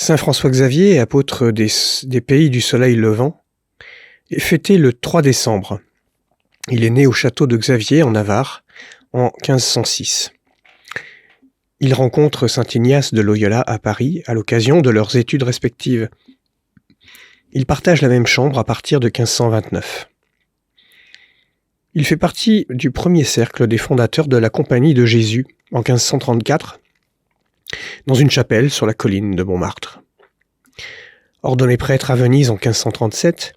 Saint François Xavier, apôtre des pays du soleil levant, est fêté le 3 décembre. Il est né au château de Xavier en Navarre en 1506. Il rencontre saint Ignace de Loyola à Paris à l'occasion de leurs études respectives. Ils partagent la même chambre à partir de 1529. Il fait partie du premier cercle des fondateurs de la Compagnie de Jésus en 1534, dans une chapelle sur la colline de Montmartre. Ordonné prêtre à Venise en 1537,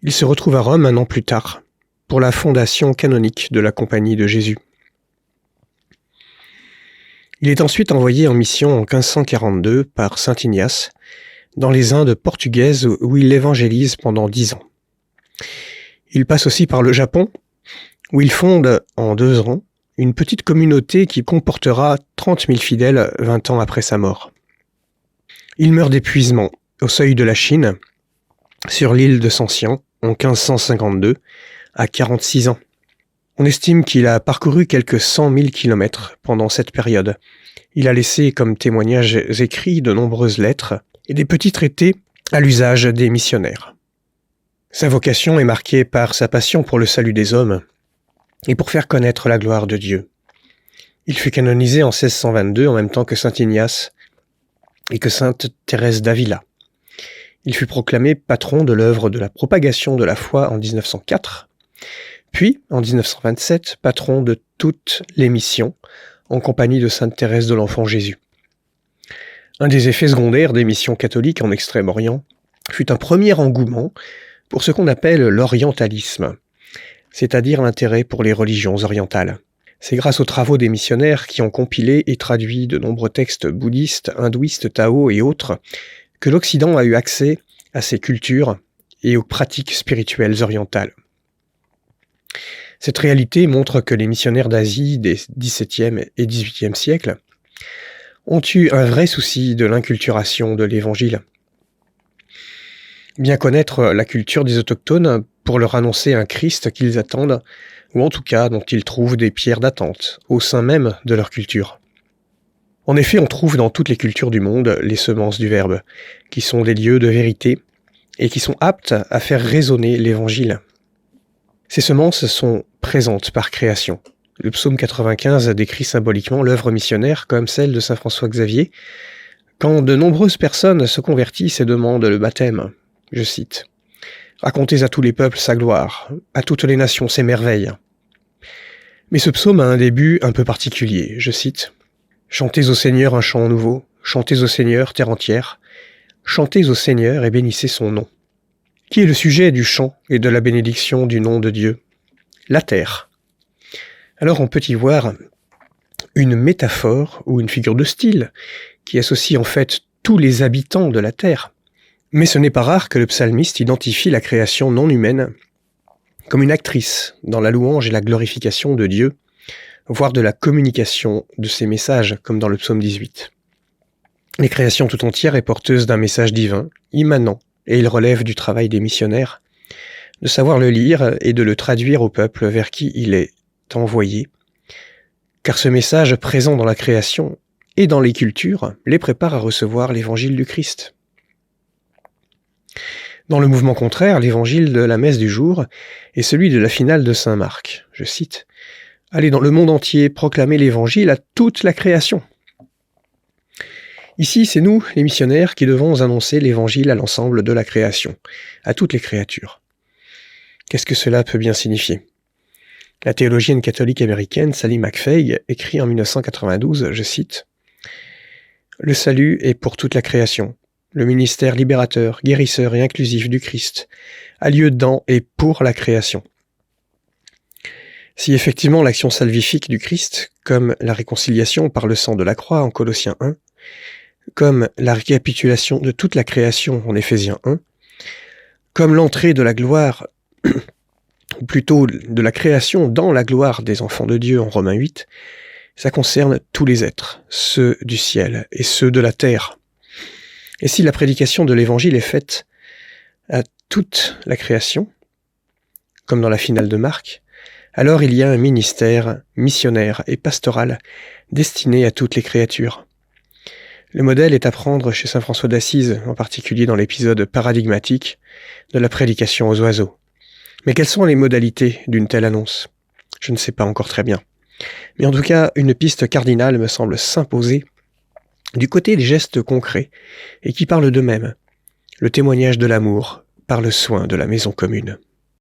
il se retrouve à Rome un an plus tard pour la fondation canonique de la Compagnie de Jésus. Il est ensuite envoyé en mission en 1542 par saint Ignace dans les Indes portugaises où il évangélise pendant 10 ans. Il passe aussi par le Japon où il fonde en 2 ans une petite communauté qui comportera 30 000 fidèles 20 ans après sa mort. Il meurt d'épuisement au seuil de la Chine, sur l'île de Sancian, en 1552, à 46 ans. On estime qu'il a parcouru quelques 100 000 kilomètres pendant cette période. Il a laissé comme témoignages écrits de nombreuses lettres et des petits traités à l'usage des missionnaires. Sa vocation est marquée par sa passion pour le salut des hommes et pour faire connaître la gloire de Dieu. Il fut canonisé en 1622 en même temps que saint Ignace et que sainte Thérèse d'Avila. Il fut proclamé patron de l'œuvre de la propagation de la foi en 1904, puis en 1927 patron de toutes les missions en compagnie de sainte Thérèse de l'Enfant Jésus. Un des effets secondaires des missions catholiques en Extrême-Orient fut un premier engouement pour ce qu'on appelle l'orientalisme, c'est-à-dire l'intérêt pour les religions orientales. C'est grâce aux travaux des missionnaires qui ont compilé et traduit de nombreux textes bouddhistes, hindouistes, tao et autres que l'Occident a eu accès à ces cultures et aux pratiques spirituelles orientales. Cette réalité montre que les missionnaires d'Asie des XVIIe et XVIIIe siècles ont eu un vrai souci de l'inculturation de l'Évangile. Bien connaître la culture des autochtones pour leur annoncer un Christ qu'ils attendent, ou en tout cas dont ils trouvent des pierres d'attente, au sein même de leur culture. En effet, on trouve dans toutes les cultures du monde les semences du Verbe, qui sont des lieux de vérité et qui sont aptes à faire résonner l'Évangile. Ces semences sont présentes par création. Le psaume 95 décrit symboliquement l'œuvre missionnaire comme celle de saint François Xavier, quand de nombreuses personnes se convertissent et demandent le baptême. Je cite : « Racontez à tous les peuples sa gloire, à toutes les nations ses merveilles. » Mais ce psaume a un début un peu particulier. Je cite : « Chantez au Seigneur un chant nouveau, chantez au Seigneur terre entière, chantez au Seigneur et bénissez son nom. » Qui est le sujet du chant et de la bénédiction du nom de Dieu ? La terre. Alors on peut y voir une métaphore ou une figure de style qui associe en fait tous les habitants de la terre. Mais ce n'est pas rare que le psalmiste identifie la création non humaine comme une actrice dans la louange et la glorification de Dieu, voire de la communication de ses messages, comme dans le psaume 18. Les créations tout entière est porteuse d'un message divin, immanent, et il relève du travail des missionnaires, de savoir le lire et de le traduire au peuple vers qui il est envoyé, car ce message présent dans la création et dans les cultures les prépare à recevoir l'évangile du Christ. Dans le mouvement contraire, l'évangile de la messe du jour est celui de la finale de saint Marc. Je cite : « Allez dans le monde entier proclamer l'évangile à toute la création. » Ici, c'est nous, les missionnaires, qui devons annoncer l'évangile à l'ensemble de la création, à toutes les créatures. Qu'est-ce que cela peut bien signifier ? La théologienne catholique américaine Sally McFaig écrit en 1992, je cite : « Le salut est pour toute la création. Le ministère libérateur, guérisseur et inclusif du Christ a lieu dans et pour la création. » Si effectivement l'action salvifique du Christ, comme la réconciliation par le sang de la croix en Colossiens 1, comme la récapitulation de toute la création en Éphésiens 1, comme l'entrée de la gloire, ou plutôt de la création dans la gloire des enfants de Dieu en Romains 8, ça concerne tous les êtres, ceux du ciel et ceux de la terre. Et si la prédication de l'évangile est faite à toute la création, comme dans la finale de Marc, alors il y a un ministère missionnaire et pastoral destiné à toutes les créatures. Le modèle est à prendre chez saint François d'Assise, en particulier dans l'épisode paradigmatique de la prédication aux oiseaux. Mais quelles sont les modalités d'une telle annonce ? Je ne sais pas encore très bien. Mais en tout cas, une piste cardinale me semble s'imposer du côté des gestes concrets et qui parlent d'eux-mêmes. Le témoignage de l'amour par le soin de la maison commune.